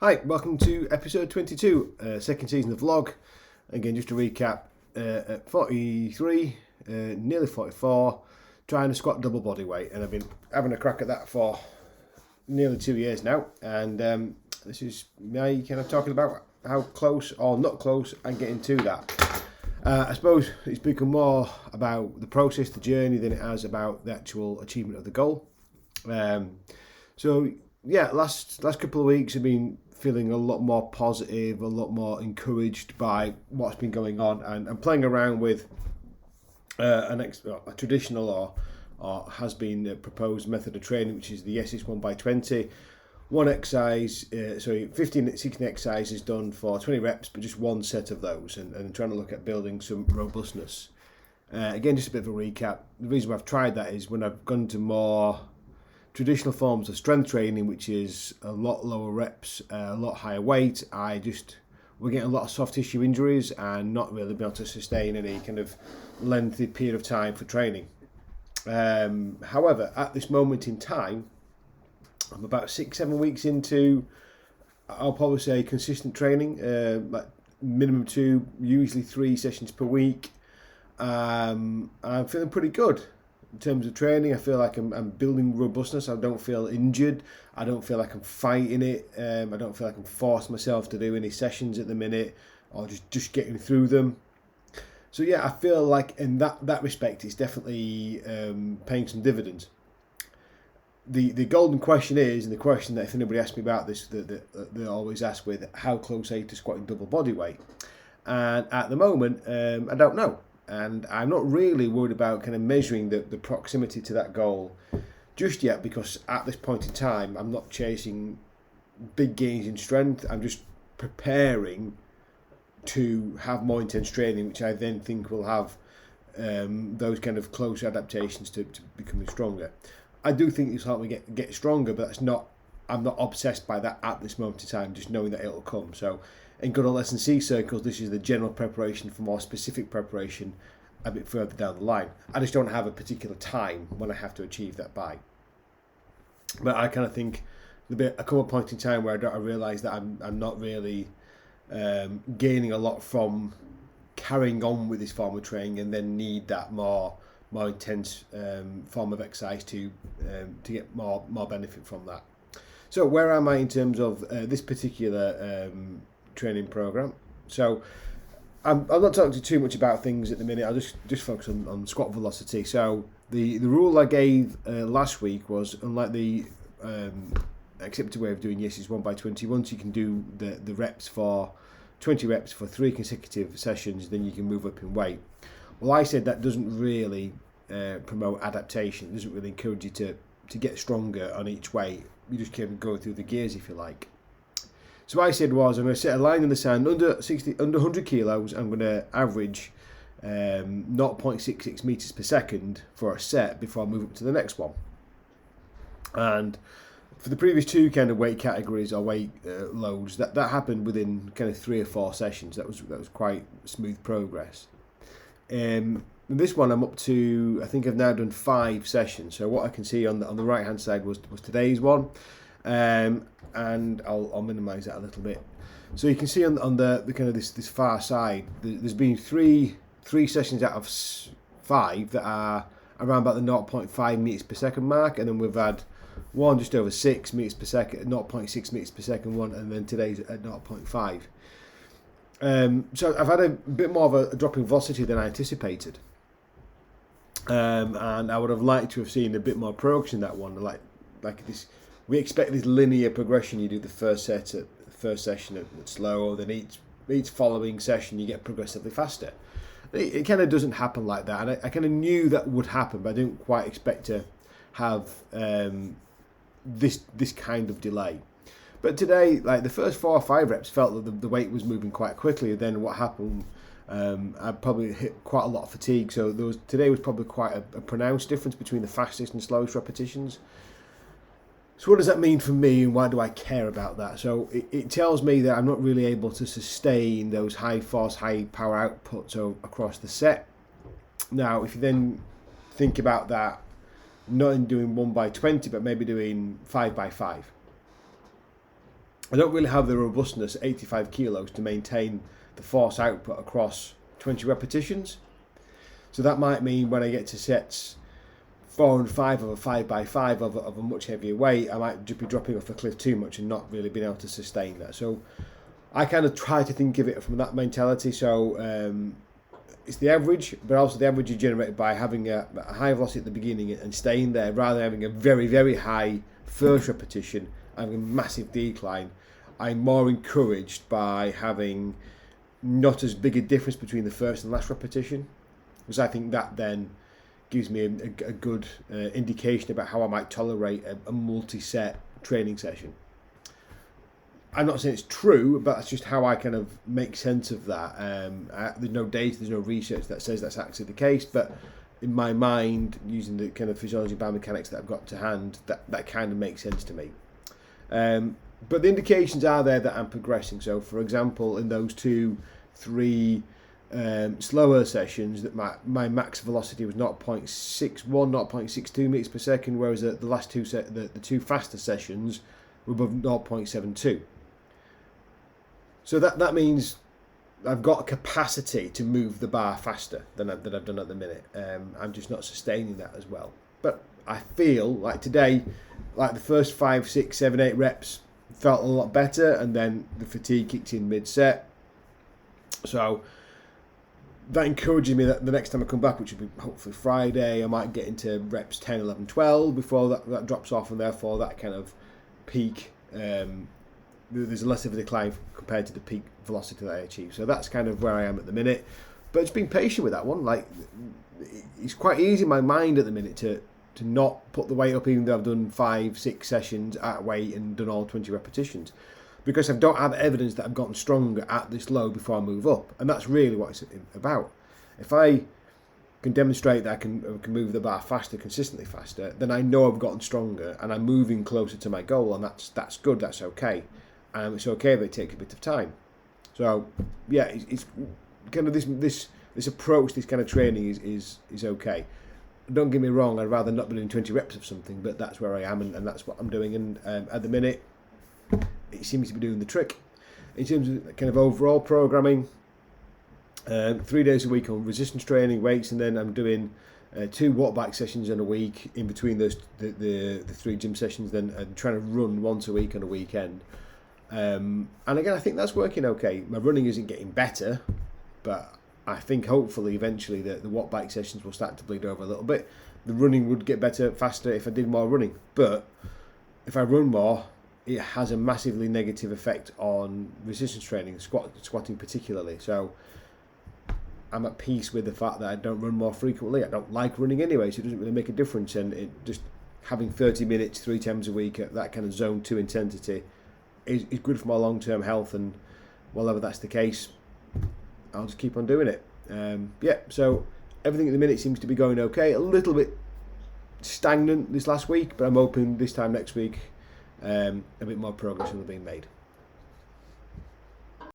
Hi, welcome to episode 22, second season of Vlog. Again, just to recap, at 43, nearly 44, trying to squat double body weight, and I've been having a crack at that for nearly 2 years now, and this is me kind of talking about how close or not close I'm getting to that. I suppose it's become more about the process, the journey, than it has about the actual achievement of the goal. So yeah, last couple of weeks have been feeling a lot more positive, a lot more encouraged by what's been going on, and I'm playing around with a traditional or has been proposed method of training, which is the SS 1x20. One exercise, 15, 16 exercises done for 20 reps, but just one set of those, and trying to look at building some robustness. Again, just a bit of a recap. The reason why I've tried that is when I've gone to more traditional forms of strength training, which is a lot lower reps, a lot higher weight, we're getting a lot of soft tissue injuries and not really being able to sustain any kind of lengthy period of time for training. However, at this moment in time, I'm about 6-7 weeks into, I'll probably say, consistent training, like minimum 2, usually 3 sessions per week. I'm feeling pretty good. In terms of training, I feel like I'm building robustness. I don't feel injured. I don't feel like I'm fighting it. I don't feel like I'm forcing myself to do any sessions at the minute or just getting through them. So yeah, I feel like in that respect, it's definitely paying some dividends. The golden question is, and the question that if anybody asks me about this, that they always ask with, how close are you to squatting double body weight? And at the moment, I don't know. And I'm not really worried about kind of measuring the proximity to that goal just yet, because at this point in time, I'm not chasing big gains in strength. I'm just preparing to have more intense training, which I then think will have those kind of close adaptations to becoming stronger. I do think this will help me get stronger, but I'm not obsessed by that at this moment in time, just knowing that it'll come. So in good old S&C circles, this is the general preparation for more specific preparation a bit further down the line. I just don't have a particular time when I have to achieve that by. But I kind of think there'll be a couple of points in time where I realise that I'm not really gaining a lot from carrying on with this form of training, and then need that more intense form of exercise to get more benefit from that. So where am I in terms of this particular training program? So I'm not talking too much about things at the minute. I'll just focus on squat velocity. So the rule I gave last week was, unlike the accepted way of doing yes is 1x20, once you can do the reps for 20 reps for 3 consecutive sessions, then you can move up in weight. Well, I said that doesn't really promote adaptation. It doesn't really encourage you to get stronger on each weight. You just keep going through the gears, if you like. So what I said was, I'm going to set a line in the sand under 100 kilos. I'm going to average 0.66 meters per second for a set before I move up to the next one. And for the previous 2 kind of weight categories or weight loads, that happened within kind of 3 or 4 sessions. That was quite smooth progress. This one I'm up to, I think I've now done 5 sessions. So what I can see on the right hand side was today's one, and I'll minimise that a little bit. So you can see on the kind of this far side, there's been three sessions out of 5 that are around about the 0.5 meters per second mark, and then we've had one just over 6 meters per second, 0.6 meters per second one, and then today's at 0.5. So I've had a bit more of a drop in velocity than I anticipated, and I would have liked to have seen a bit more progress in that one. Like this, we expect this linear progression. You do the first session at slow, then each following session you get progressively faster. It kind of doesn't happen like that, and I kind of knew that would happen, but I didn't quite expect to have this kind of delay. But today, like the first 4 or 5 reps, felt that the weight was moving quite quickly. And then what happened, I probably hit quite a lot of fatigue. So today was probably quite a pronounced difference between the fastest and slowest repetitions. So what does that mean for me, and why do I care about that? So it tells me that I'm not really able to sustain those high force, high power outputs across the set. Now, if you then think about that, not in doing 1x20, but maybe doing 5x5. I don't really have the robustness at 85 kilos to maintain the force output across 20 repetitions. So that might mean when I get to sets 4 and 5 of a 5x5 of a much heavier weight, I might just be dropping off a cliff too much and not really being able to sustain that. So I kind of try to think of it from that mentality. So it's the average, but also the average is generated by having a high velocity at the beginning and staying there, rather than having a very, very high first repetition, having a massive decline. I'm more encouraged by having not as big a difference between the first and last repetition, because I think that then gives me a good indication about how I might tolerate a multi-set training session. I'm not saying it's true, but that's just how I kind of make sense of that. There's no data, there's no research that says that's actually the case, but in my mind, using the kind of physiology and biomechanics that I've got to hand, that kind of makes sense to me. But the indications are there that I'm progressing. So, for example, in those 2-3 slower sessions, that my max velocity was 0.61, 0.62 meters per second, whereas the last the two faster sessions were above 0.72. So that means I've got a capacity to move the bar faster than I've done at the minute. I'm just not sustaining that as well. But I feel like today, like the first 5, 6, 7, 8 reps felt a lot better, and then the fatigue kicked in mid-set. So that encourages me that the next time I come back, which will be hopefully Friday, I might get into reps 10, 11, 12 before that drops off, and therefore that kind of peak, there's less of a decline compared to the peak velocity that I achieve. So that's kind of where I am at the minute. But it's being patient with that one. Like, it's quite easy in my mind at the minute to not put the weight up, even though I've done 5, 6 sessions at weight and done all 20 repetitions, because I don't have evidence that I've gotten stronger at this low before I move up. And that's really what it's about. If I can demonstrate that I can move the bar faster, consistently faster, then I know I've gotten stronger and I'm moving closer to my goal, and that's good, that's okay. And it's okay if it takes a bit of time. So yeah, it's kind of this approach, this kind of training is okay. Don't get me wrong, I'd rather not be doing 20 reps of something, but that's where I am, and that's what I'm doing. And at the minute, it seems to be doing the trick. In terms of kind of overall programming, 3 days a week on resistance training, weights, and then I'm doing 2 walk back sessions in a week in between those the 3 gym sessions. Then I'm trying to run once a week on a weekend. And again, I think that's working okay. My running isn't getting better, but I think hopefully eventually the walk bike sessions will start to bleed over a little bit. The running would get better, faster if I did more running. But if I run more, it has a massively negative effect on resistance training, squatting particularly. So I'm at peace with the fact that I don't run more frequently. I don't like running anyway, so it doesn't really make a difference. And it just having 30 minutes 3 times a week at that kind of zone 2 intensity is good for my long-term health, and whatever that's the case, I'll just keep on doing it. So everything at the minute seems to be going okay. A little bit stagnant this last week, but I'm hoping this time next week a bit more progress will be made.